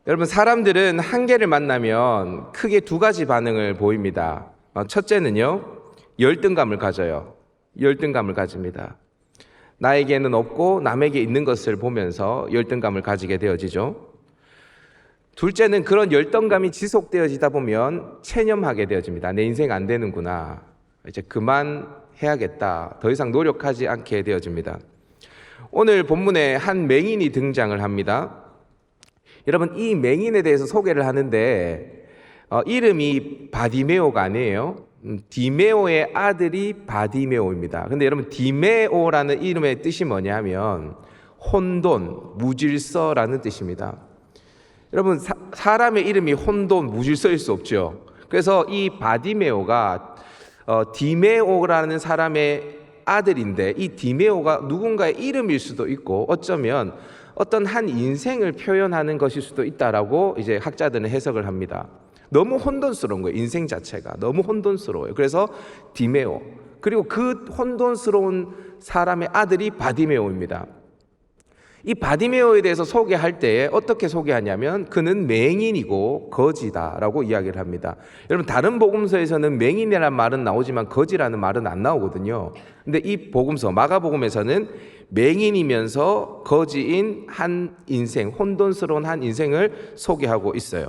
여러분, 사람들은 한계를 만나면 크게 두 가지 반응을 보입니다. 첫째는요, 열등감을 가져요. 열등감을 가집니다. 나에게는 없고 남에게 있는 것을 보면서 열등감을 가지게 되어지죠. 둘째는 그런 열등감이 지속되어지다 보면 체념하게 되어집니다. 내 인생 안 되는구나. 이제 그만해야겠다. 더 이상 노력하지 않게 되어집니다. 오늘 본문에 한 맹인이 등장을 합니다. 여러분, 이 맹인에 대해서 소개를 하는데 이름이 바디메오가 아니에요. 디메오의 아들이 바디메오입니다. 근데 여러분, 디메오라는 이름의 뜻이 뭐냐면 혼돈, 무질서라는 뜻입니다. 여러분, 사람의 이름이 혼돈, 무질서일 수 없죠. 그래서 이 바디메오가 디메오라는 사람의 아들인데, 이 디메오가 누군가의 이름일 수도 있고 어쩌면 어떤 한 인생을 표현하는 것일 수도 있다라고 이제 학자들은 해석을 합니다. 너무 혼돈스러운 거예요. 인생 자체가 너무 혼돈스러워요. 그래서 디메오, 그리고 그 혼돈스러운 사람의 아들이 바디메오입니다. 이 바디메오에 대해서 소개할 때 어떻게 소개하냐면 그는 맹인이고 거지다라고 이야기를 합니다. 여러분, 다른 복음서에서는 맹인이라는 말은 나오지만 거지라는 말은 안 나오거든요. 근데 이 복음서 마가복음에서는 맹인이면서 거지인 한 인생, 혼돈스러운 한 인생을 소개하고 있어요.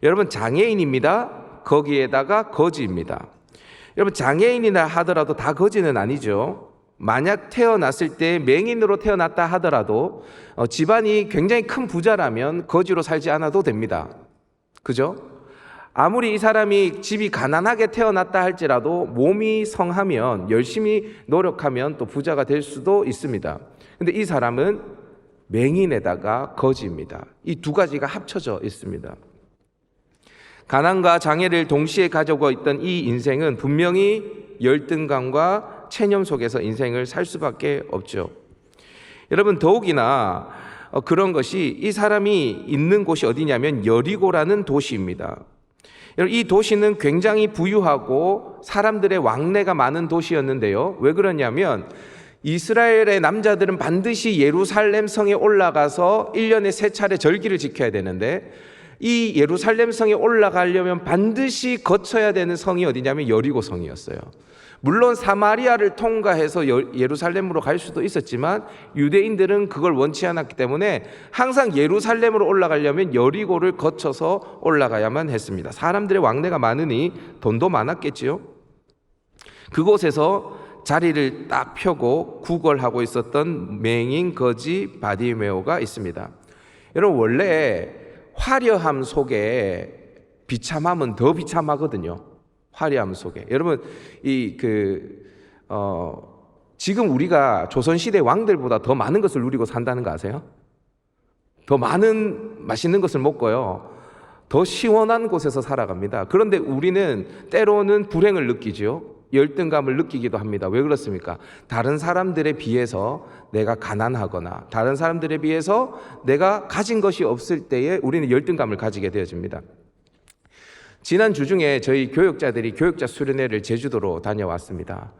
여러분, 장애인입니다. 거기에다가 거지입니다. 여러분, 장애인이라 하더라도 다 거지는 아니죠. 만약 태어났을 때 맹인으로 태어났다 하더라도 집안이 굉장히 큰 부자라면 거지로 살지 않아도 됩니다. 그죠? 아무리 이 사람이 집이 가난하게 태어났다 할지라도 몸이 성하면, 열심히 노력하면 또 부자가 될 수도 있습니다. 근데 이 사람은 맹인에다가 거지입니다. 이 두 가지가 합쳐져 있습니다. 가난과 장애를 동시에 가지고 있던 이 인생은 분명히 열등감과 체념 속에서 인생을 살 수밖에 없죠. 여러분, 더욱이나 그런 것이 이 사람이 있는 곳이 어디냐면 여리고라는 도시입니다. 이 도시는 굉장히 부유하고 사람들의 왕래가 많은 도시였는데요. 왜 그러냐면 이스라엘의 남자들은 반드시 예루살렘 성에 올라가서 1년에 3차례 절기를 지켜야 되는데, 이 예루살렘 성에 올라가려면 반드시 거쳐야 되는 성이 어디냐면 여리고 성이었어요. 물론 사마리아를 통과해서 예루살렘으로 갈 수도 있었지만 유대인들은 그걸 원치 않았기 때문에 항상 예루살렘으로 올라가려면 여리고를 거쳐서 올라가야만 했습니다. 사람들의 왕래가 많으니 돈도 많았겠지요. 그곳에서 자리를 딱 펴고 구걸하고 있었던 맹인 거지 바디메오가 있습니다. 여러분, 원래 화려함 속에 비참함은 더 비참하거든요. 화려함 속에. 여러분, 지금 우리가 조선시대 왕들보다 더 많은 것을 누리고 산다는 거 아세요? 더 많은 맛있는 것을 먹고요, 더 시원한 곳에서 살아갑니다. 그런데 우리는 때로는 불행을 느끼죠. 열등감을 느끼기도 합니다. 왜 그렇습니까? 다른 사람들에 비해서 내가 가난하거나 다른 사람들에 비해서 내가 가진 것이 없을 때에 우리는 열등감을 가지게 되어집니다. 지난 주 중에 저희 교역자들이 교역자 수련회를 제주도로 다녀왔습니다.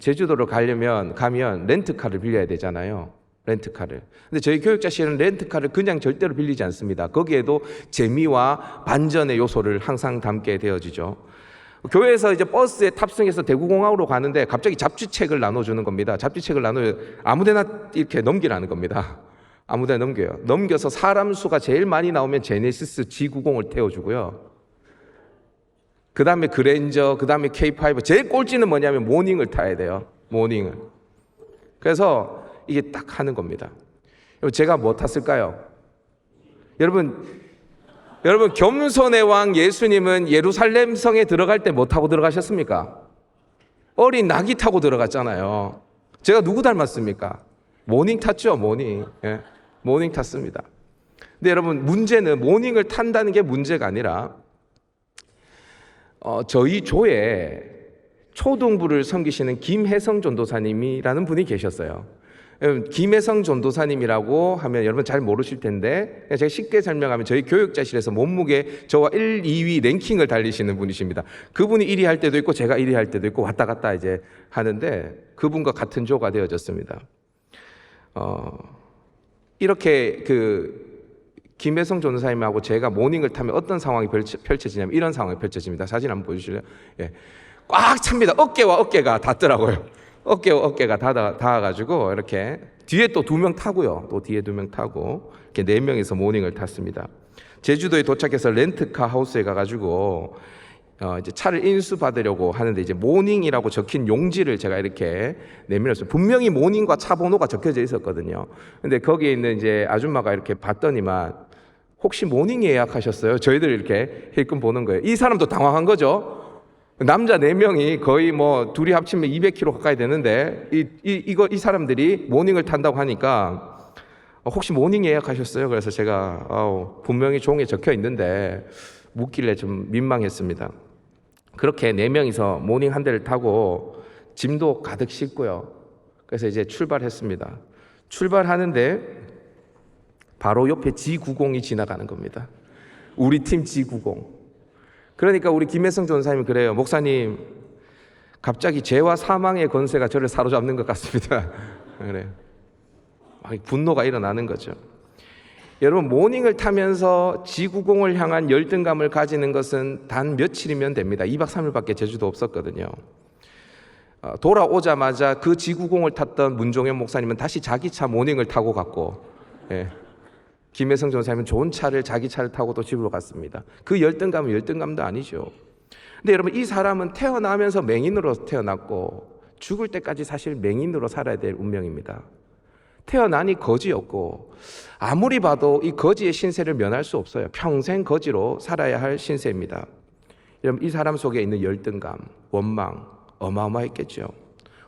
제주도로 가면 렌트카를 빌려야 되잖아요. 렌트카를. 근데 저희 교역자실은 렌트카를 그냥 절대로 빌리지 않습니다. 거기에도 재미와 반전의 요소를 항상 담게 되어지죠. 교회에서 이제 버스에 탑승해서 대구공항으로 가는데 갑자기 잡지책을 나눠주는 겁니다. 잡지책을 아무데나 이렇게 넘기라는 겁니다. 아무데나 넘겨요. 넘겨서 사람 수가 제일 많이 나오면 제네시스 G90을 태워주고요. 그 다음에 그랜저, 그 다음에 K5. 제일 꼴찌는 뭐냐면 모닝을 타야 돼요. 모닝을. 그래서 이게 딱 하는 겁니다. 제가 뭐 탔을까요? 여러분, 겸손의 왕 예수님은 예루살렘 성에 들어갈 때 뭐 타고 들어가셨습니까? 어린 낙이 타고 들어갔잖아요. 제가 누구 닮았습니까? 모닝 탔죠, 모닝. 예, 모닝 탔습니다. 근데 여러분, 문제는 모닝을 탄다는 게 문제가 아니라 저희 조에 초등부를 섬기시는 김혜성 전도사님이라는 분이 계셨어요. 김혜성 전도사님이라고 하면 여러분 잘 모르실 텐데, 제가 쉽게 설명하면 저희 교육자실에서 몸무게 저와 1, 2위 랭킹을 달리시는 분이십니다. 그분이 1위 할 때도 있고 제가 1위 할 때도 있고 왔다 갔다 이제 하는데, 그분과 같은 조가 되어졌습니다. 이렇게 김혜성 전도사님하고 제가 모닝을 타면 어떤 상황이 펼쳐지냐면 이런 상황이 펼쳐집니다. 사진 한번 보여주실래요? 예. 꽉 찹니다. 어깨와 어깨가 닿더라고요. 어깨와 어깨가 닿아가지고 이렇게 뒤에 또 2명 타고요. 또 뒤에 2명 타고 이렇게 4명이서 모닝을 탔습니다. 제주도에 도착해서 렌트카 하우스에 가가지고 이제 차를 인수받으려고 하는데 이제 모닝이라고 적힌 용지를 제가 이렇게 내밀었어요. 분명히 모닝과 차 번호가 적혀져 있었거든요. 근데 거기에 있는 이제 아줌마가 이렇게 봤더니만 혹시 모닝 예약하셨어요? 저희들 이렇게 힐끔 보는 거예요. 이 사람도 당황한 거죠. 남자 4명이 거의 뭐 둘이 합치면 200km 가까이 되는데 이 사람들이 모닝을 탄다고 하니까 혹시 모닝 예약하셨어요? 그래서 제가 분명히 종이에 적혀 있는데 묻길래 좀 민망했습니다. 그렇게 4명이서 모닝 한 대를 타고 짐도 가득 싣고요. 그래서 이제 출발했습니다. 출발하는데 바로 옆에 G90이 지나가는 겁니다. 우리 팀 G90. 그러니까 우리 김혜성 전사님이 그래요. 목사님, 갑자기 죄와 사망의 권세가 저를 사로잡는 것 같습니다. 그래요. 분노가 일어나는 거죠. 여러분, 모닝을 타면서 G90을 향한 열등감을 가지는 것은 단 며칠이면 됩니다. 2박 3일밖에 제주도 없었거든요. 돌아오자마자 그 G90을 탔던 문종현 목사님은 다시 자기 차 모닝을 타고 갔고, 김혜성 전사님은 좋은 차를 자기 차를 타고 또 집으로 갔습니다. 그 열등감은 열등감도 아니죠. 근데 여러분, 이 사람은 태어나면서 맹인으로 태어났고 죽을 때까지 사실 맹인으로 살아야 될 운명입니다. 태어나니 거지였고 아무리 봐도 이 거지의 신세를 면할 수 없어요. 평생 거지로 살아야 할 신세입니다. 여러분, 이 사람 속에 있는 열등감, 원망 어마어마했겠죠.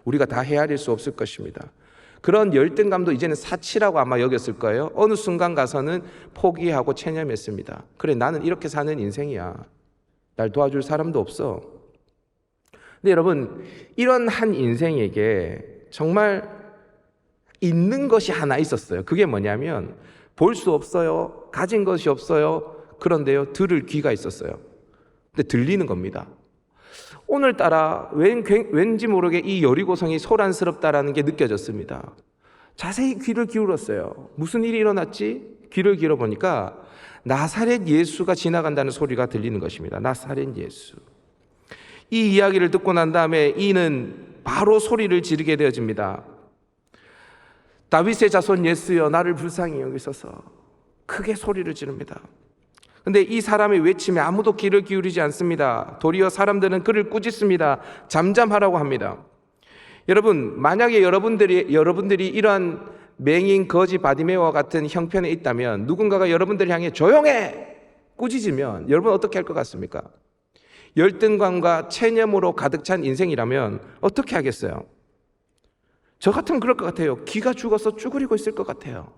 우리가 다 헤아릴 수 없을 것입니다. 그런 열등감도 이제는 사치라고 아마 여겼을 거예요. 어느 순간 가서는 포기하고 체념했습니다. 그래, 나는 이렇게 사는 인생이야. 날 도와줄 사람도 없어. 근데 여러분, 이런 한 인생에게 정말 있는 것이 하나 있었어요. 그게 뭐냐면 볼 수 없어요. 가진 것이 없어요. 그런데요, 들을 귀가 있었어요. 근데 들리는 겁니다. 오늘따라 왠지 모르게 이 여리고성이 소란스럽다라는 게 느껴졌습니다. 자세히 귀를 기울였어요. 무슨 일이 일어났지? 귀를 기울여보니까 나사렛 예수가 지나간다는 소리가 들리는 것입니다. 나사렛 예수. 이 이야기를 듣고 난 다음에 이는 바로 소리를 지르게 되어집니다. 다윗의 자손 예수여, 나를 불쌍히 여기소서. 크게 소리를 지릅니다. 근데 이 사람의 외침에 아무도 귀를 기울이지 않습니다. 도리어 사람들은 그를 꾸짖습니다. 잠잠하라고 합니다. 여러분, 만약에 여러분들이 이러한 맹인 거지 바디메오와 같은 형편에 있다면 누군가가 여러분들을 향해 조용해! 꾸짖으면 여러분 어떻게 할 것 같습니까? 열등감과 체념으로 가득 찬 인생이라면 어떻게 하겠어요? 저 같으면 그럴 것 같아요. 귀가 죽어서 쭈그리고 있을 것 같아요.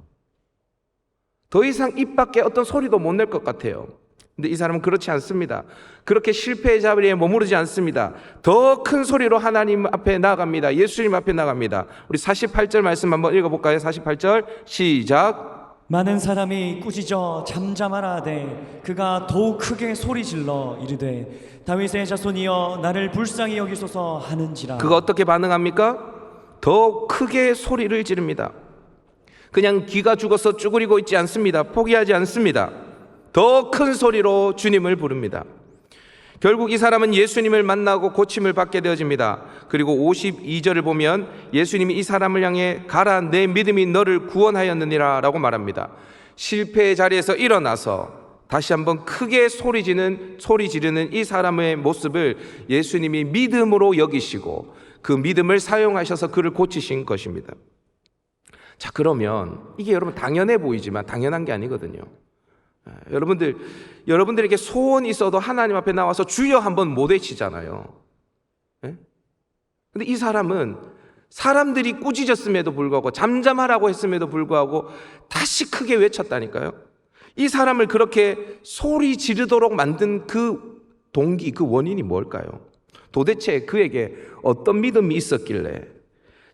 더 이상 입 밖에 어떤 소리도 못 낼 것 같아요. 근데 이 사람은 그렇지 않습니다. 그렇게 실패의 자리에 머무르지 않습니다. 더 큰 소리로 하나님 앞에 나아갑니다. 예수님 앞에 나갑니다. 우리 48절 말씀 한번 읽어볼까요? 48절 시작. 많은 사람이 꾸짖어 잠잠하라되 그가 더욱 크게 소리질러 이르되 다윗의 자손이여 나를 불쌍히 여기소서 하는지라. 그가 어떻게 반응합니까? 더 크게 소리를 지릅니다. 그냥 귀가 죽어서 쭈그리고 있지 않습니다. 포기하지 않습니다. 더 큰 소리로 주님을 부릅니다. 결국 이 사람은 예수님을 만나고 고침을 받게 되어집니다. 그리고 52절을 보면 예수님이 이 사람을 향해 가라, 내 믿음이 너를 구원하였느니라 라고 말합니다. 실패의 자리에서 일어나서 다시 한번 크게 소리 지르는 이 사람의 모습을 예수님이 믿음으로 여기시고 그 믿음을 사용하셔서 그를 고치신 것입니다. 자, 그러면 이게 여러분 당연해 보이지만 당연한 게 아니거든요. 여러분들에게 소원이 있어도 하나님 앞에 나와서 주여 한번 못 외치잖아요. 근데 이 사람은 사람들이 꾸짖었음에도 불구하고 잠잠하라고 했음에도 불구하고 다시 크게 외쳤다니까요. 이 사람을 그렇게 소리 지르도록 만든 그 동기, 그 원인이 뭘까요? 도대체 그에게 어떤 믿음이 있었길래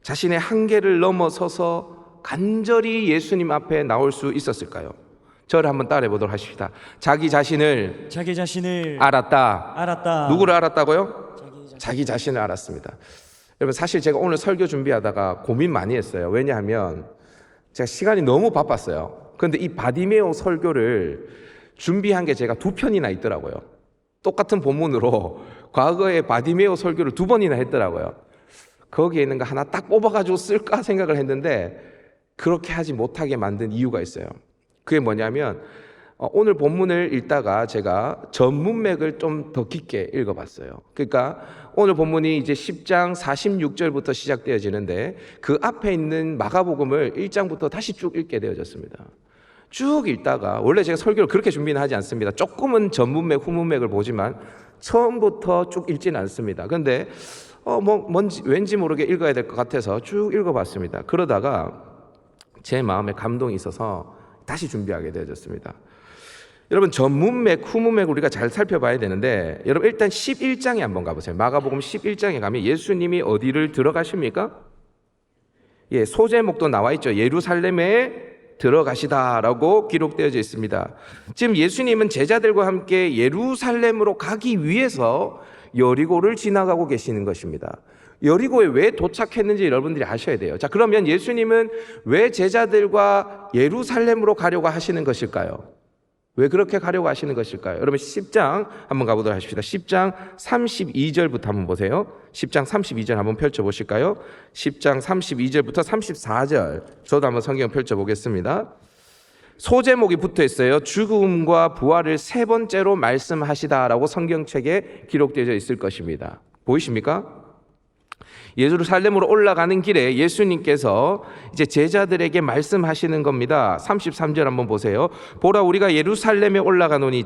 자신의 한계를 넘어서서 간절히 예수님 앞에 나올 수 있었을까요? 저를 한번 따라해 보도록 하십시다. 자기 자신을 알았다. 누구를 알았다고요? 자기 자신을 알았습니다. 여러분, 사실 제가 오늘 설교 준비하다가 고민 많이 했어요. 왜냐하면 제가 시간이 너무 바빴어요. 그런데 이 바디메오 설교를 준비한 게 제가 2편이나 있더라고요. 똑같은 본문으로 과거에 바디메오 설교를 2번이나 했더라고요. 거기에 있는 거 하나 딱 뽑아가지고 쓸까 생각을 했는데 그렇게 하지 못하게 만든 이유가 있어요. 그게 뭐냐면 오늘 본문을 읽다가 제가 전문맥을 좀 더 깊게 읽어봤어요. 그러니까 오늘 본문이 이제 10장 46절부터 시작되어지는데 그 앞에 있는 마가복음을 1장부터 다시 쭉 읽게 되어졌습니다. 쭉 읽다가 원래 제가 설교를 그렇게 준비는 하지 않습니다. 조금은 전문맥, 후문맥을 보지만 처음부터 쭉 읽지는 않습니다. 그런데 뭔지 왠지 모르게 읽어야 될 것 같아서 쭉 읽어봤습니다. 그러다가 제 마음에 감동이 있어서 다시 준비하게 되어졌습니다. 여러분 전문맥, 후문맥 우리가 잘 살펴봐야 되는데 여러분 일단 11장에 한번 가보세요. 마가복음 11장에 가면 예수님이 어디를 들어가십니까? 예, 소제목도 나와 있죠. 예루살렘에 들어가시다라고 기록되어져 있습니다. 지금 예수님은 제자들과 함께 예루살렘으로 가기 위해서 여리고를 지나가고 계시는 것입니다. 여리고에 왜 도착했는지 여러분들이 아셔야 돼요. 자, 그러면 예수님은 왜 제자들과 예루살렘으로 가려고 하시는 것일까요? 왜 그렇게 가려고 하시는 것일까요? 여러분 10장 한번 가보도록 하십시다. 10장 32절부터 한번 보세요. 10장 32절 한번 펼쳐보실까요? 10장 32절부터 34절 저도 한번 성경 펼쳐보겠습니다. 소제목이 붙어 있어요. 죽음과 부활을 3번째로 말씀하시다라고 성경책에 기록되어 있을 것입니다. 보이십니까? 예루살렘으로 올라가는 길에 예수님께서 이제 제자들에게 말씀하시는 겁니다. 33절 한번 보세요. 보라, 우리가 예루살렘에 올라가노니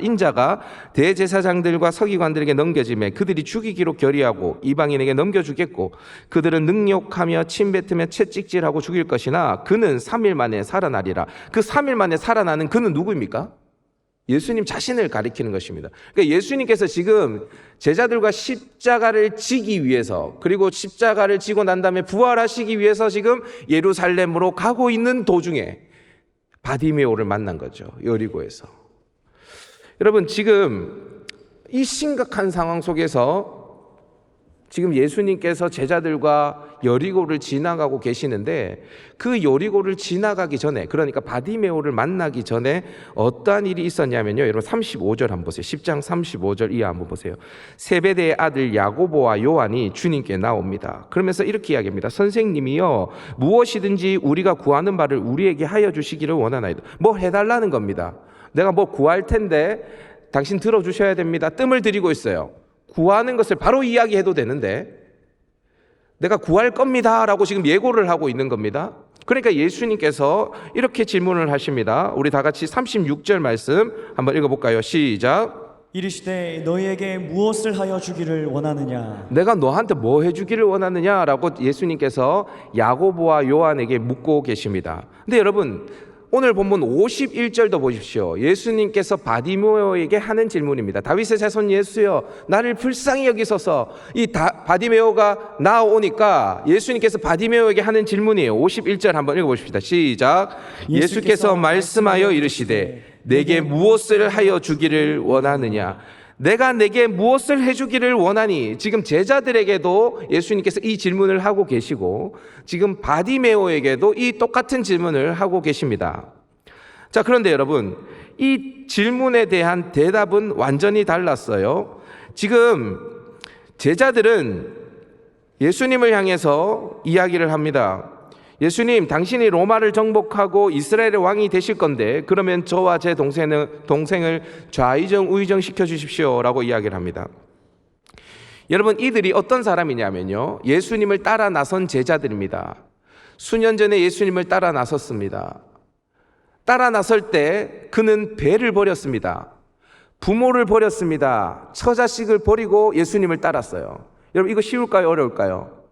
인자가 대제사장들과 서기관들에게 넘겨지매 그들이 죽이기로 결의하고 이방인에게 넘겨주겠고 그들은 능욕하며 침뱉으며 채찍질하고 죽일 것이나 그는 3일 만에 살아나리라. 그 3일 만에 살아나는 그는 누구입니까? 예수님 자신을 가리키는 것입니다. 그러니까 예수님께서 지금 제자들과 십자가를 지기 위해서 그리고 십자가를 지고 난 다음에 부활하시기 위해서 지금 예루살렘으로 가고 있는 도중에 바디메오를 만난 거죠. 여리고에서. 여러분 지금 이 심각한 상황 속에서 지금 예수님께서 제자들과 여리고를 지나가고 계시는데 그 여리고를 지나가기 전에 그러니까 바디메오를 만나기 전에 어떠한 일이 있었냐면요. 여러분 35절 한번 보세요. 10장 35절 이하 한번 보세요. 세베대의 아들 야고보와 요한이 주님께 나옵니다. 그러면서 이렇게 이야기합니다. 선생님이요 무엇이든지 우리가 구하는 바를 우리에게 하여 주시기를 원하나이다. 뭐 해달라는 겁니다. 내가 뭐 구할 텐데 당신 들어주셔야 됩니다. 뜸을 들이고 있어요. 구하는 것을 바로 이야기해도 되는데 내가 구할 겁니다 라고 지금 예고를 하고 있는 겁니다. 그러니까 예수님께서 이렇게 질문을 하십니다. 우리 다 같이 36절 말씀 한번 읽어볼까요? 시작. 이르시되 너희에게 무엇을 하여 주기를 원하느냐? 내가 너한테 뭐 해주기를 원하느냐라고 예수님께서 야고보와 요한에게 묻고 계십니다. 근데 여러분 오늘 본문 51절도 보십시오. 예수님께서 바디메오에게 하는 질문입니다. 다윗의 자손 예수여 나를 불쌍히 여기소서. 바디메오가 나오니까 예수님께서 바디메오에게 하는 질문이에요. 51절 한번 읽어보십시다. 시작. 예수께서 말씀하여 이르시되 내게 무엇을 하여 주기를 원하느냐? 내가 내게 무엇을 해주기를 원하니? 지금 제자들에게도 예수님께서 이 질문을 하고 계시고 지금 바디메오에게도 이 똑같은 질문을 하고 계십니다. 자, 그런데 여러분 이 질문에 대한 대답은 완전히 달랐어요. 지금 제자들은 예수님을 향해서 이야기를 합니다. 예수님, 당신이 로마를 정복하고 이스라엘의 왕이 되실 건데 그러면 저와 제 동생을 좌의정 우의정 시켜주십시오 라고 이야기를 합니다. 여러분 이들이 어떤 사람이냐면요 예수님을 따라 나선 제자들입니다. 수년 전에 예수님을 따라 나섰습니다. 따라 나설 때 그는 배를 버렸습니다. 부모를 버렸습니다. 처자식을 버리고 예수님을 따랐어요. 여러분 이거 쉬울까요? 어려울까요?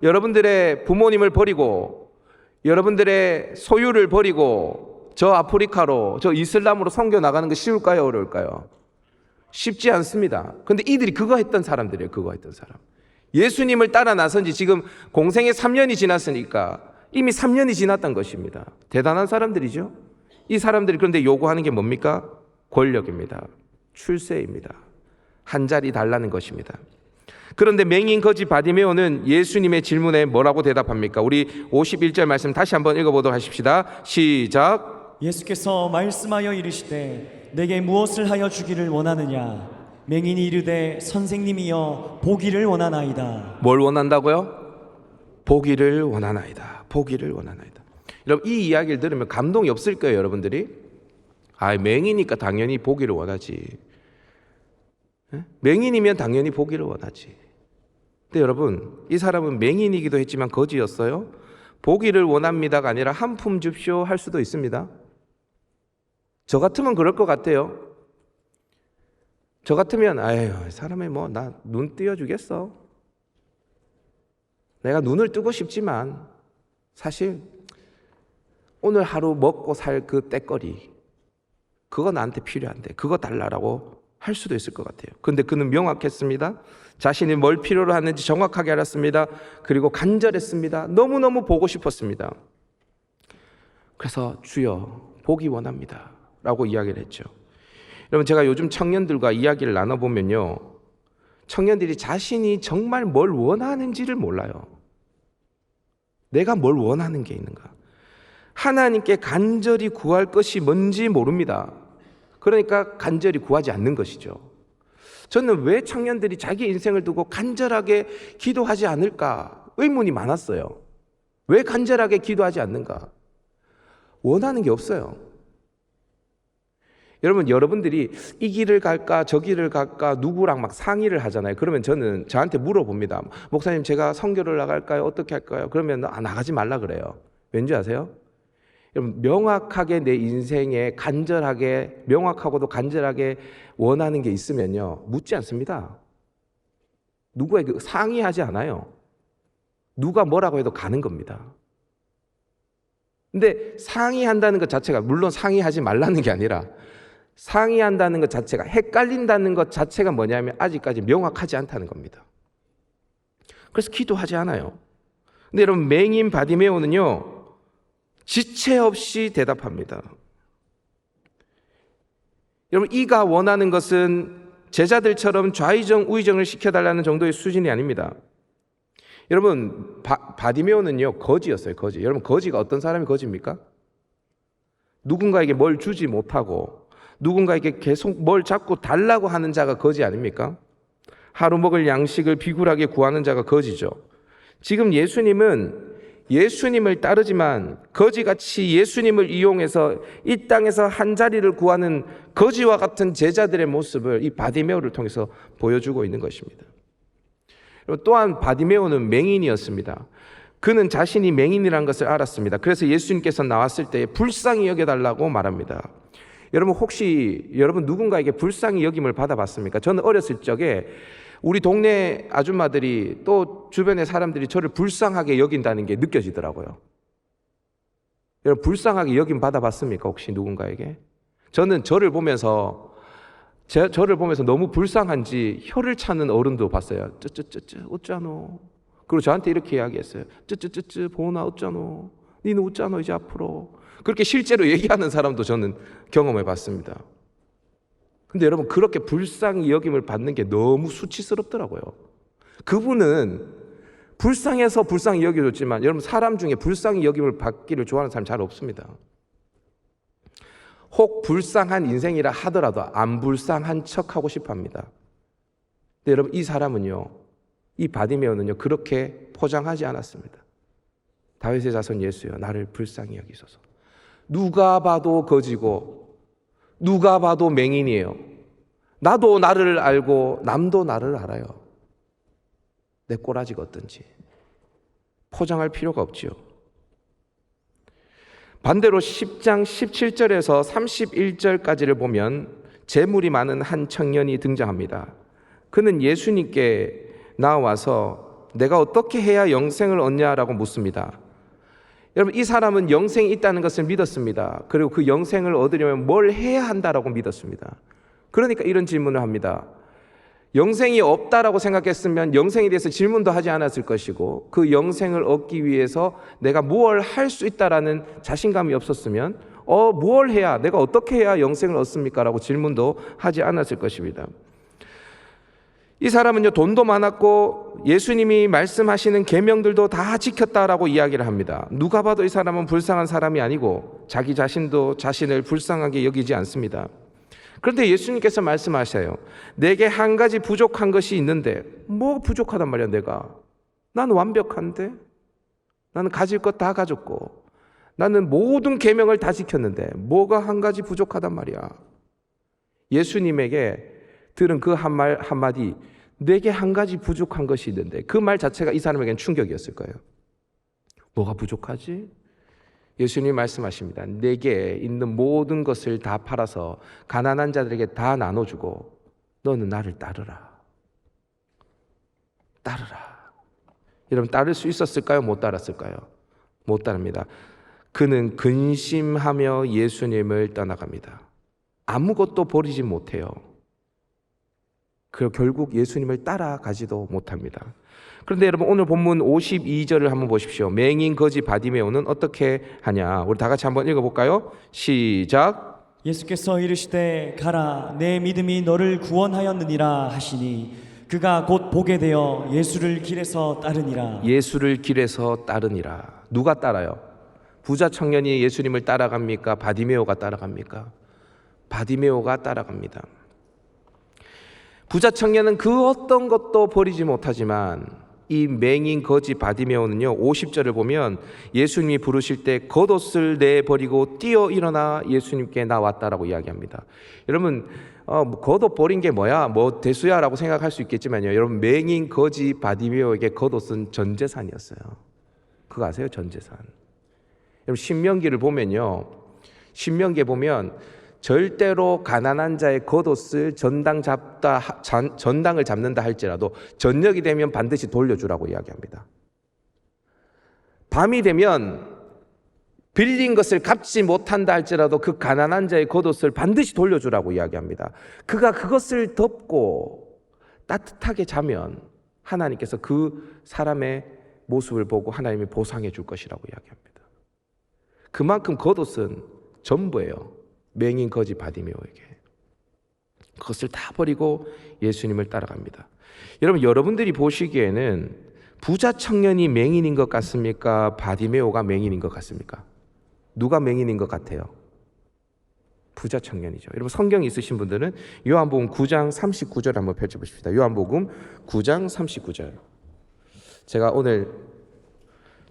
여러분들의 부모님을 버리고 여러분들의 소유를 버리고 저 아프리카로 저 이슬람으로 선교 나가는 거 쉬울까요? 어려울까요? 쉽지 않습니다. 그런데 이들이 그거 했던 사람들이에요. 그거 했던 사람. 예수님을 따라 나선 지 지금 공생에 3년이 지났으니까 이미 3년이 지났던 것입니다. 대단한 사람들이죠. 이 사람들이 그런데 요구하는 게 뭡니까? 권력입니다. 출세입니다. 한 자리 달라는 것입니다. 그런데 맹인 거지 바디메오는 예수님의 질문에 뭐라고 대답합니까? 우리 51절 말씀 다시 한번 읽어보도록 하십시다. 시작. 예수께서 말씀하여 이르시되 내게 무엇을 하여 주기를 원하느냐? 맹인이 이르되 선생님이여 보기를 원하나이다. 뭘 원한다고요? 보기를 원하나이다. 보기를 원하나이다. 여러분, 이 이야기를 들으면 감동이 없을 거예요, 여러분들이. 맹이니까 당연히 보기를 원하지. 맹인이면 당연히 보기를 원하지. 근데 여러분, 이 사람은 맹인이기도 했지만 거지였어요. 보기를 원합니다가 아니라 한 품 줍쇼 할 수도 있습니다. 저 같으면 그럴 것 같아요. 저 같으면 사람이 뭐 나 눈 띄어주겠어. 내가 눈을 뜨고 싶지만 사실 오늘 하루 먹고 살 그 떼거리 그거 나한테 필요한데 그거 달라라고 할 수도 있을 것 같아요. 그런데 그는 명확했습니다. 자신이 뭘 필요로 하는지 정확하게 알았습니다. 그리고 간절했습니다. 너무너무 보고 싶었습니다. 그래서 주여 보기 원합니다 라고 이야기를 했죠. 여러분, 제가 요즘 청년들과 이야기를 나눠보면요, 청년들이 자신이 정말 뭘 원하는지를 몰라요. 내가 뭘 원하는 게 있는가? 하나님께 간절히 구할 것이 뭔지 모릅니다. 그러니까 간절히 구하지 않는 것이죠. 저는 왜 청년들이 자기 인생을 두고 간절하게 기도하지 않을까 의문이 많았어요. 왜 간절하게 기도하지 않는가? 원하는 게 없어요. 여러분, 여러분들이 이 길을 갈까 저 길을 갈까 누구랑 막 상의를 하잖아요. 그러면 저는 저한테 물어봅니다. 목사님, 제가 선교를 나갈까요? 어떻게 할까요? 그러면 나가지 말라 그래요. 왠지 아세요? 여러분, 명확하게 내 인생에 간절하게, 명확하고도 간절하게 원하는 게 있으면요, 묻지 않습니다. 누구에게 상의하지 않아요. 누가 뭐라고 해도 가는 겁니다. 근데 상의한다는 것 자체가, 물론 상의하지 말라는 게 아니라 상의한다는 것 자체가, 헷갈린다는 것 자체가 뭐냐면 아직까지 명확하지 않다는 겁니다. 그래서 기도하지 않아요. 근데 여러분, 맹인 바디메오는요, 지체 없이 대답합니다. 여러분, 이가 원하는 것은 제자들처럼 좌의정 우의정을 시켜달라는 정도의 수준이 아닙니다. 여러분, 바디메오는요 거지였어요. 거지. 여러분, 거지가 어떤 사람이 거지입니까? 누군가에게 뭘 주지 못하고 누군가에게 계속 뭘 자꾸 달라고 하는 자가 거지 아닙니까? 하루 먹을 양식을 비굴하게 구하는 자가 거지죠. 지금 예수님은 예수님을 따르지만 거지같이 예수님을 이용해서 이 땅에서 한 자리를 구하는 거지와 같은 제자들의 모습을 이 바디메오를 통해서 보여주고 있는 것입니다. 또한 바디메오는 맹인이었습니다. 그는 자신이 맹인이라는 것을 알았습니다. 그래서 예수님께서 나왔을 때 불쌍히 여겨달라고 말합니다. 여러분, 혹시 여러분 누군가에게 불쌍히 여김을 받아봤습니까? 저는 어렸을 적에 우리 동네 아줌마들이 또 주변의 사람들이 저를 불쌍하게 여긴다는 게 느껴지더라고요. 여러분, 불쌍하게 여김 받아봤습니까? 혹시 누군가에게? 저는 저를 보면서 너무 불쌍한지 혀를 차는 어른도 봤어요. 쯔쯔쯔쯔 웃자노. 그리고 저한테 이렇게 이야기했어요. 쯔쯔쯔쯔 보나 웃자노. 니는 웃자노 이제 앞으로. 그렇게 실제로 얘기하는 사람도 저는 경험해 봤습니다. 근데 여러분, 그렇게 불쌍히 여김을 받는 게 너무 수치스럽더라고요. 그분은 불쌍해서 불쌍히 여겨줬지만 여러분, 사람 중에 불쌍히 여김을 받기를 좋아하는 사람 잘 없습니다. 혹 불쌍한 인생이라 하더라도 안 불쌍한 척하고 싶어합니다. 근데 여러분, 이 사람은요, 이 바디메오는요, 그렇게 포장하지 않았습니다. 다윗의 자손 예수여, 나를 불쌍히 여기소서. 누가 봐도 거지고 누가 봐도 맹인이에요. 나도 나를 알고 남도 나를 알아요. 내 꼬라지가 어떤지 포장할 필요가 없지요. 반대로 10장 17절에서 31절까지를 보면 재물이 많은 한 청년이 등장합니다. 그는 예수님께 나와서 내가 어떻게 해야 영생을 얻냐라고 묻습니다. 여러분, 이 사람은 영생이 있다는 것을 믿었습니다. 그리고 그 영생을 얻으려면 뭘 해야 한다라고 믿었습니다. 그러니까 이런 질문을 합니다. 영생이 없다라고 생각했으면 영생에 대해서 질문도 하지 않았을 것이고, 그 영생을 얻기 위해서 내가 무엇을 할 수 있다라는 자신감이 없었으면 무엇을 해야, 내가 어떻게 해야 영생을 얻습니까? 라고 질문도 하지 않았을 것입니다. 이 사람은요, 돈도 많았고 예수님이 말씀하시는 계명들도 다 지켰다라고 이야기를 합니다. 누가 봐도 이 사람은 불쌍한 사람이 아니고 자기 자신도 자신을 불쌍하게 여기지 않습니다. 그런데 예수님께서 말씀하셔요. 내게 한 가지 부족한 것이 있는데. 뭐 부족하단 말이야 내가? 나는 완벽한데? 나는 가질 것 다 가졌고 나는 모든 계명을 다 지켰는데 뭐가 한 가지 부족하단 말이야. 예수님에게 들은 그 한마디, 내게 한 가지 부족한 것이 있는데, 그 말 자체가 이 사람에게는 충격이었을 거예요. 뭐가 부족하지? 예수님이 말씀하십니다. 내게 있는 모든 것을 다 팔아서 가난한 자들에게 다 나눠주고 너는 나를 따르라. 따르라. 여러분, 따를 수 있었을까요? 못 따랐을까요? 못 따릅니다. 그는 근심하며 예수님을 떠나갑니다. 아무것도 버리지 못해요. 그리고 결국 예수님을 따라가지도 못합니다. 그런데 여러분, 오늘 본문 52절을 한번 보십시오. 맹인 거지 바디메오는 어떻게 하냐? 우리 다 같이 한번 읽어볼까요? 시작. 예수께서 이르시되 가라 내 믿음이 너를 구원하였느니라 하시니 그가 곧 보게 되어 예수를 길에서 따르니라. 예수를 길에서 따르니라. 누가 따라요? 부자 청년이 예수님을 따라갑니까? 바디메오가 따라갑니까? 바디메오가 따라갑니다. 부자 청년은 그 어떤 것도 버리지 못하지만 이 맹인 거지 바디메오는요, 50절을 보면 예수님이 부르실 때 겉옷을 내버리고 뛰어 일어나 예수님께 나왔다라고 이야기합니다. 여러분, 겉옷 버린 게 뭐야? 뭐 대수야? 라고 생각할 수 있겠지만요, 여러분, 맹인 거지 바디메오에게 겉옷은 전 재산이었어요. 그거 아세요? 전 재산. 여러분, 신명기를 보면요, 신명기에 보면 절대로 가난한 자의 겉옷을 전당을 잡는다 할지라도 저녁이 되면 반드시 돌려주라고 이야기합니다. 밤이 되면 빌린 것을 갚지 못한다 할지라도 그 가난한 자의 겉옷을 반드시 돌려주라고 이야기합니다. 그가 그것을 덮고 따뜻하게 자면 하나님께서 그 사람의 모습을 보고 하나님이 보상해 줄 것이라고 이야기합니다. 그만큼 겉옷은 전부예요. 맹인 거지 바디메오에게. 그것을 다 버리고 예수님을 따라갑니다. 여러분, 여러분들이 보시기에는 부자 청년이 맹인인 것 같습니까? 바디메오가 맹인인 것 같습니까? 누가 맹인인 것 같아요? 부자 청년이죠. 여러분, 성경 있으신 분들은 요한복음 9장 39절 한번 펼쳐보십시다. 요한복음 9장 39절. 제가 오늘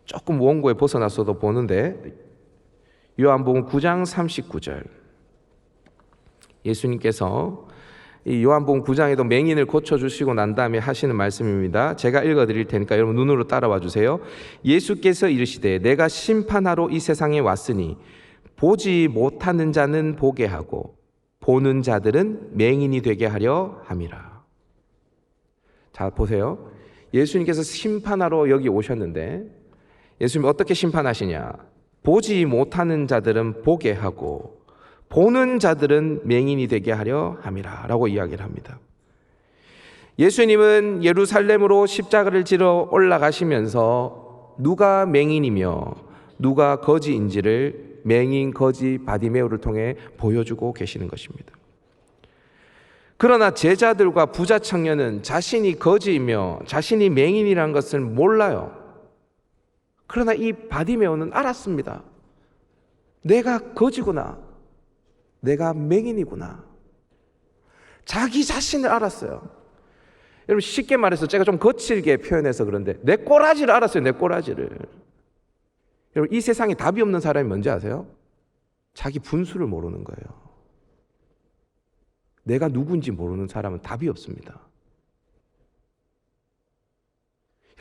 조금 원고에 벗어났어도 보는데 요한복음 9장 39절. 예수님께서 이 요한복음 9장에도 맹인을 고쳐주시고 난 다음에 하시는 말씀입니다. 제가 읽어드릴 테니까 여러분 눈으로 따라와 주세요. 예수께서 이르시되 내가 심판하러 이 세상에 왔으니 보지 못하는 자는 보게 하고 보는 자들은 맹인이 되게 하려 함이라. 자, 보세요. 예수님께서 심판하러 여기 오셨는데 예수님 어떻게 심판하시냐? 보지 못하는 자들은 보게 하고 보는 자들은 맹인이 되게 하려 함이라 라고 이야기를 합니다. 예수님은 예루살렘으로 십자가를 지러 올라가시면서 누가 맹인이며 누가 거지인지를 맹인 거지 바디메오를 통해 보여주고 계시는 것입니다. 그러나 제자들과 부자 청년은 자신이 거지이며 자신이 맹인이라는 것을 몰라요. 그러나 이 바디메오는 알았습니다. 내가 거지구나. 내가 맹인이구나. 자기 자신을 알았어요. 여러분, 쉽게 말해서 제가 좀 거칠게 표현해서 그런데 내 꼬라지를 알았어요. 내 꼬라지를. 여러분, 이 세상에 답이 없는 사람이 뭔지 아세요? 자기 분수를 모르는 거예요. 내가 누군지 모르는 사람은 답이 없습니다.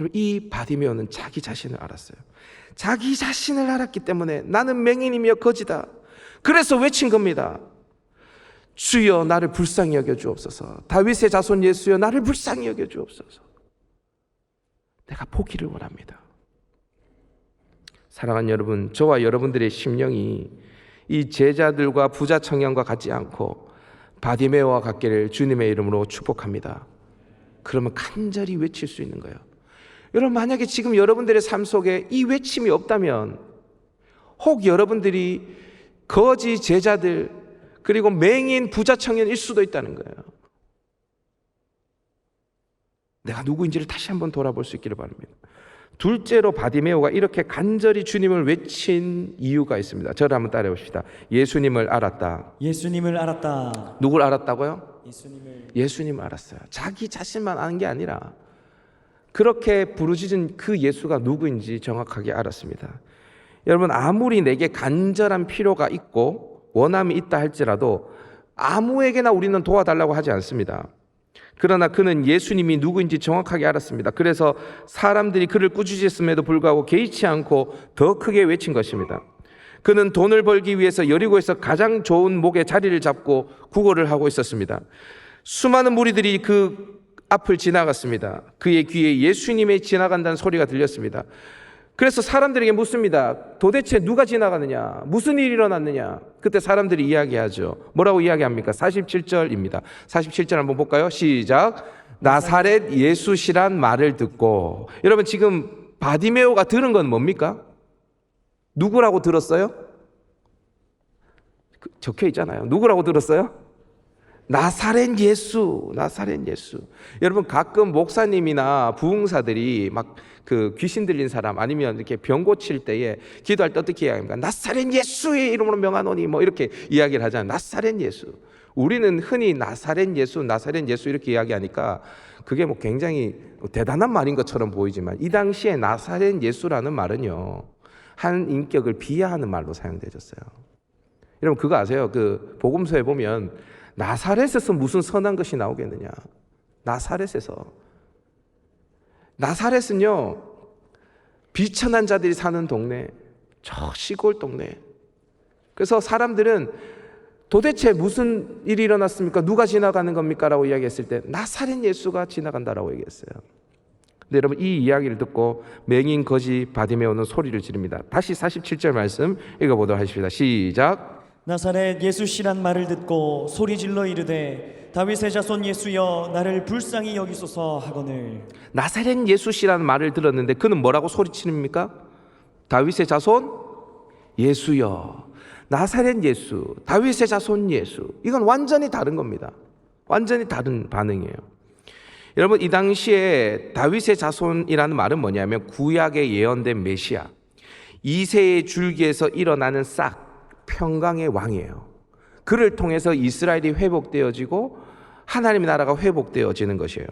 여러분, 이 바디메오는 자기 자신을 알았어요. 자기 자신을 알았기 때문에 나는 맹인이며 거지다. 그래서 외친 겁니다. 주여 나를 불쌍히 여겨 주옵소서. 다윗의 자손 예수여 나를 불쌍히 여겨 주옵소서. 내가 보기를 원합니다. 사랑하는 여러분, 저와 여러분들의 심령이 이 제자들과 부자 청년과 같지 않고 바디메오와 같기를 주님의 이름으로 축복합니다. 그러면 간절히 외칠 수 있는 거예요. 여러분, 만약에 지금 여러분들의 삶 속에 이 외침이 없다면 혹 여러분들이 거지 제자들 그리고 맹인 부자 청년일 수도 있다는 거예요. 내가 누구인지를 다시 한번 돌아볼 수 있기를 바랍니다. 둘째로 바디메오가 이렇게 간절히 주님을 외친 이유가 있습니다. 저를 한번 따라해 봅시다. 예수님을 알았다. 예수님을 알았다. 누굴 알았다고요? 예수님을 알았어요. 자기 자신만 아는 게 아니라 그렇게 부르짖은 그 예수가 누구인지 정확하게 알았습니다. 여러분, 아무리 내게 간절한 필요가 있고 원함이 있다 할지라도 아무에게나 우리는 도와달라고 하지 않습니다. 그러나 그는 예수님이 누구인지 정확하게 알았습니다. 그래서 사람들이 그를 꾸짖었음에도 불구하고 개의치 않고 더 크게 외친 것입니다. 그는 돈을 벌기 위해서 여리고에서 가장 좋은 목에 자리를 잡고 구걸을 하고 있었습니다. 수많은 무리들이 그 앞을 지나갔습니다. 그의 귀에 예수님이 지나간다는 소리가 들렸습니다. 그래서 사람들에게 묻습니다. 도대체 누가 지나가느냐? 무슨 일이 일어났느냐? 그때 사람들이 이야기하죠. 뭐라고 이야기합니까? 47절입니다. 47절 한번 볼까요? 시작. 나사렛 예수시란 말을 듣고. 여러분, 지금 바디메오가 들은 건 뭡니까? 누구라고 들었어요? 적혀 있잖아요. 누구라고 들었어요? 나사렛 예수, 나사렛 예수. 여러분, 가끔 목사님이나 부흥사들이 막 그 귀신 들린 사람 아니면 이렇게 병 고칠 때에 기도할 때 어떻게 이야기합니까? 나사렛 예수의 이름으로 명하노니 뭐 이렇게 이야기를 하잖아요. 나사렛 예수. 우리는 흔히 나사렛 예수, 나사렛 예수 이렇게 이야기하니까 그게 뭐 굉장히 대단한 말인 것처럼 보이지만 이 당시에 나사렛 예수라는 말은요, 한 인격을 비하하는 말로 사용되었어요. 여러분, 그거 아세요? 그 복음서에 보면 나사렛에서 무슨 선한 것이 나오겠느냐? 나사렛은요, 비천한 자들이 사는 동네, 저 시골 동네. 그래서 사람들은 도대체 무슨 일이 일어났습니까? 누가 지나가는 겁니까? 라고 이야기했을 때 나사렛 예수가 지나간다라고 얘기했어요. 근데 여러분, 이 이야기를 듣고 맹인 거지 바디메오는 소리를 지릅니다. 다시 47절 말씀 읽어보도록 하십시다. 시작. 나사렛 예수시란 말을 듣고 소리질러 이르되 다윗의 자손 예수여 나를 불쌍히 여기소서 하거늘. 나사렛 예수시라는 말을 들었는데 그는 뭐라고 소리치십니까? 다윗의 자손 예수여. 나사렛 예수, 다윗의 자손 예수. 이건 완전히 다른 겁니다. 완전히 다른 반응이에요. 여러분, 이 당시에 다윗의 자손이라는 말은 뭐냐면 구약에 예언된 메시아, 이새의 줄기에서 일어나는 싹, 평강의 왕이에요. 그를 통해서 이스라엘이 회복되어지고 하나님의 나라가 회복되어지는 것이에요.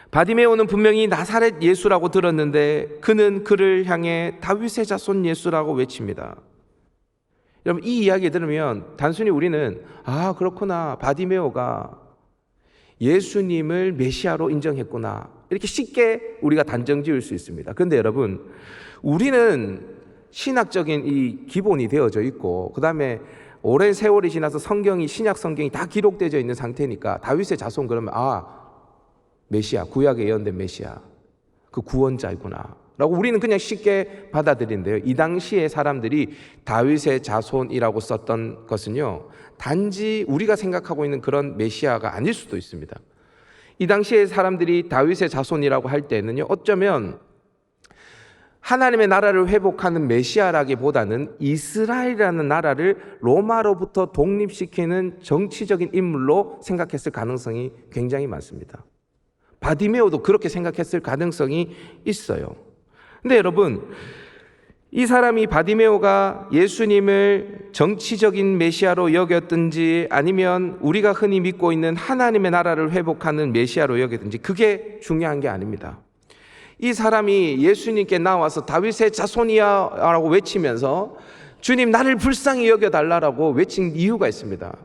바디메오는 분명히 나사렛 예수라고 들었는데 그는 그를 향해 다윗의 자손 예수라고 외칩니다. 여러분, 이 이야기 들으면 단순히 우리는 그렇구나, 바디메오가 예수님을 메시아로 인정했구나, 이렇게 쉽게 우리가 단정 지을 수 있습니다. 그런데 여러분, 우리는 신학적인 이 기본이 되어져 있고 그 다음에 오랜 세월이 지나서 성경이, 신약 성경이 다 기록되어져 있는 상태니까 다윗의 자손 그러면 메시아, 구약에 예언된 메시아, 그 구원자이구나 라고 우리는 그냥 쉽게 받아들이는데요. 이 당시에 사람들이 다윗의 자손이라고 썼던 것은요, 단지 우리가 생각하고 있는 그런 메시아가 아닐 수도 있습니다. 이 당시에 사람들이 다윗의 자손이라고 할 때는요, 어쩌면 하나님의 나라를 회복하는 메시아라기보다는 이스라엘이라는 나라를 로마로부터 독립시키는 정치적인 인물로 생각했을 가능성이 굉장히 많습니다. 바디메오도 그렇게 생각했을 가능성이 있어요. 근데 여러분, 이 사람이 바디메오가 예수님을 정치적인 메시아로 여겼든지 아니면 우리가 흔히 믿고 있는 하나님의 나라를 회복하는 메시아로 여겼든지 그게 중요한 게 아닙니다. 이 사람이 예수님께 나와서 다윗의 자손이야 라고 외치면서 주님 나를 불쌍히 여겨달라고 외친 이유가 있습니다.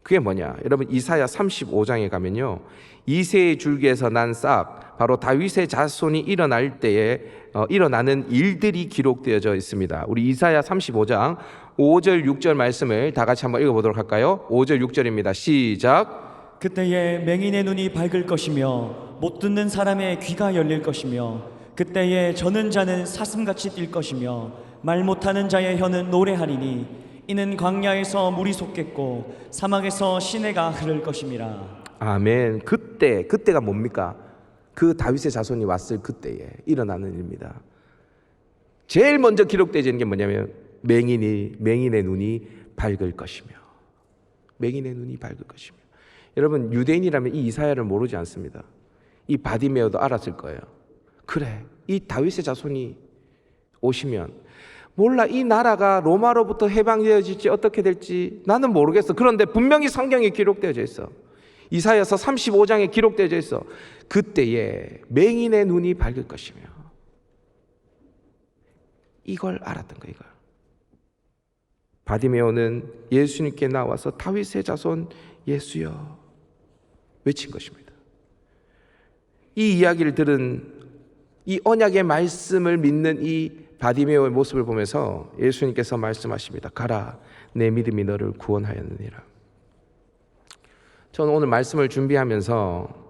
그게 뭐냐? 여러분, 이사야 35장에 가면요, 이새의 줄기에서 난 싹, 바로 다윗의 자손이 일어날 때에 일어나는 일들이 기록되어져 있습니다. 우리 이사야 35장 5절 6절 말씀을 다 같이 한번 읽어보도록 할까요? 5절 6절입니다. 시작. 그때에 맹인의 눈이 밝을 것이며 못 듣는 사람의 귀가 열릴 것이며 그때에 저는 자는 사슴같이 뛸 것이며 말 못하는 자의 혀는 노래하리니 이는 광야에서 물이 솟겠고 사막에서 시내가 흐를 것임이라. 아멘. 그때가 뭡니까? 그 다윗의 자손이 왔을 그때에 일어나는 일입니다. 제일 먼저 기록되어지는 게 뭐냐면 맹인의 눈이 밝을 것이며, 맹인의 눈이 밝을 것이며. 여러분, 유대인이라면 이 이사야를 모르지 않습니다. 이 바디메오도 알았을 거예요. 그래, 이 다윗의 자손이 오시면 몰라, 이 나라가 로마로부터 해방되어질지 어떻게 될지 나는 모르겠어. 그런데 분명히 성경에 기록되어져 있어. 이사야서 35장에 기록되어져 있어. 그때에 맹인의 눈이 밝을 것이며. 이걸 알았던 거예요. 이걸. 바디메오는 예수님께 나와서 다윗의 자손 예수여 외친 것입니다. 이 이야기를 들은 이 언약의 말씀을 믿는 이 바디메오의 모습을 보면서 예수님께서 말씀하십니다. 가라, 내 믿음이 너를 구원하였느니라. 저는 오늘 말씀을 준비하면서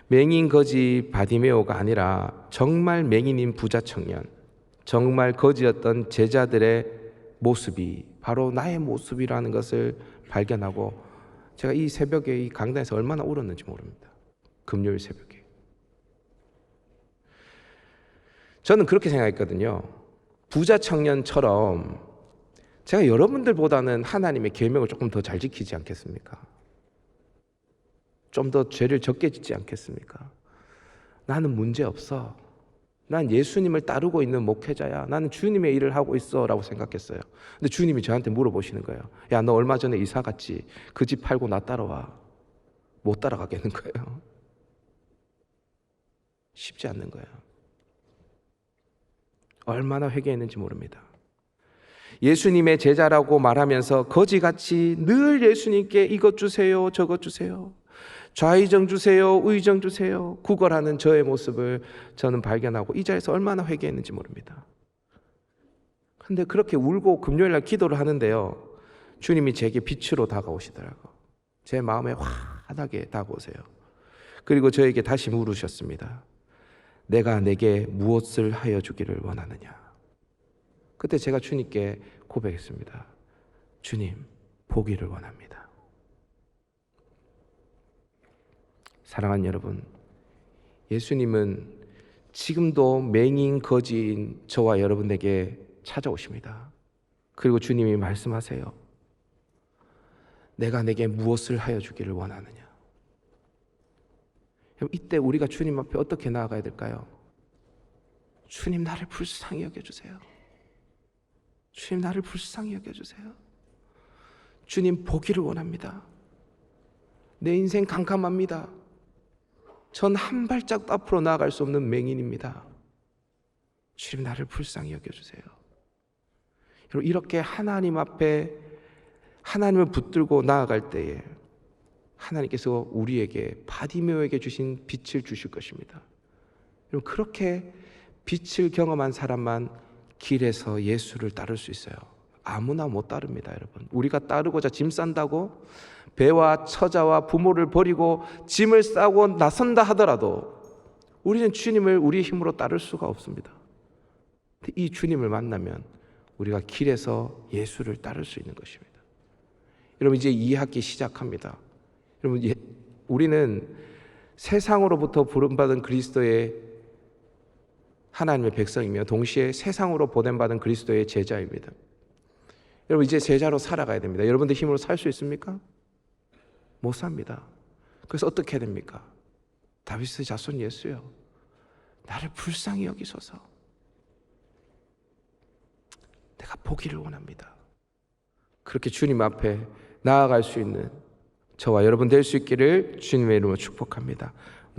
맹인 거지 바디메오가 아니라 정말 맹인인 부자 청년, 정말 거지였던 제자들의 모습이 바로 나의 모습이라는 것을 발견하고, 제가 이 새벽에 이 강단에서 얼마나 울었는지 모릅니다. 금요일 새벽에. 저는 그렇게 생각했거든요. 부자 청년처럼 제가 여러분들보다는 하나님의 계명을 조금 더 잘 지키지 않겠습니까? 좀 더 죄를 적게 짓지 않겠습니까? 나는 문제 없어. 난 예수님을 따르고 있는 목회자야. 나는 주님의 일을 하고 있어 라고 생각했어요. 근데 주님이 저한테 물어보시는 거예요. 야, 너 얼마 전에 이사 갔지? 그 집 팔고 나 따라와. 못 따라가겠는 거예요. 쉽지 않는 거예요. 얼마나 회개했는지 모릅니다. 예수님의 제자라고 말하면서 거지같이 늘 예수님께 이것 주세요, 저것 주세요, 좌의정 주세요, 우의정 주세요 구걸하는 저의 모습을 저는 발견하고 이 자리에서 얼마나 회개했는지 모릅니다. 그런데 그렇게 울고 금요일날 기도를 하는데요, 주님이 제게 빛으로 다가오시더라고요. 제 마음에 환하게 다가오세요. 그리고 저에게 다시 물으셨습니다. 내가 내게 무엇을 하여 주기를 원하느냐. 그때 제가 주님께 고백했습니다. 주님, 보기를 원합니다. 사랑하는 여러분, 예수님은 지금도 맹인 거지인 저와 여러분에게 찾아오십니다. 그리고 주님이 말씀하세요. 내가 내게 무엇을 하여 주기를 원하느냐. 이때 우리가 주님 앞에 어떻게 나아가야 될까요? 주님, 나를 불쌍히 여겨주세요. 주님, 나를 불쌍히 여겨주세요. 주님, 보기를 원합니다. 내 인생 캄캄합니다. 전 한 발짝도 앞으로 나아갈 수 없는 맹인입니다. 주님, 나를 불쌍히 여겨주세요. 여러분, 이렇게 하나님 앞에 하나님을 붙들고 나아갈 때에 하나님께서 우리에게, 바디메오에게 주신 빛을 주실 것입니다. 여러분, 그렇게 빛을 경험한 사람만 길에서 예수를 따를 수 있어요. 아무나 못 따릅니다. 여러분, 우리가 따르고자 짐 싼다고 배와 처자와 부모를 버리고 짐을 싸고 나선다 하더라도 우리는 주님을 우리의 힘으로 따를 수가 없습니다. 이 주님을 만나면 우리가 길에서 예수를 따를 수 있는 것입니다. 여러분, 이제 2학기 시작합니다. 여러분, 우리는 세상으로부터 부름받은 그리스도의 하나님의 백성이며 동시에 세상으로 보냄받은 그리스도의 제자입니다. 여러분, 이제 제자로 살아가야 됩니다. 여러분들 힘으로 살 수 있습니까? 못 삽니다. 그래서 어떻게 해야 됩니까? 다윗의 자손 예수여, 나를 불쌍히 여기소서. 내가 보기를 원합니다. 그렇게 주님 앞에 나아갈 수 있는 저와 여러분 될 수 있기를 주님의 이름으로 축복합니다.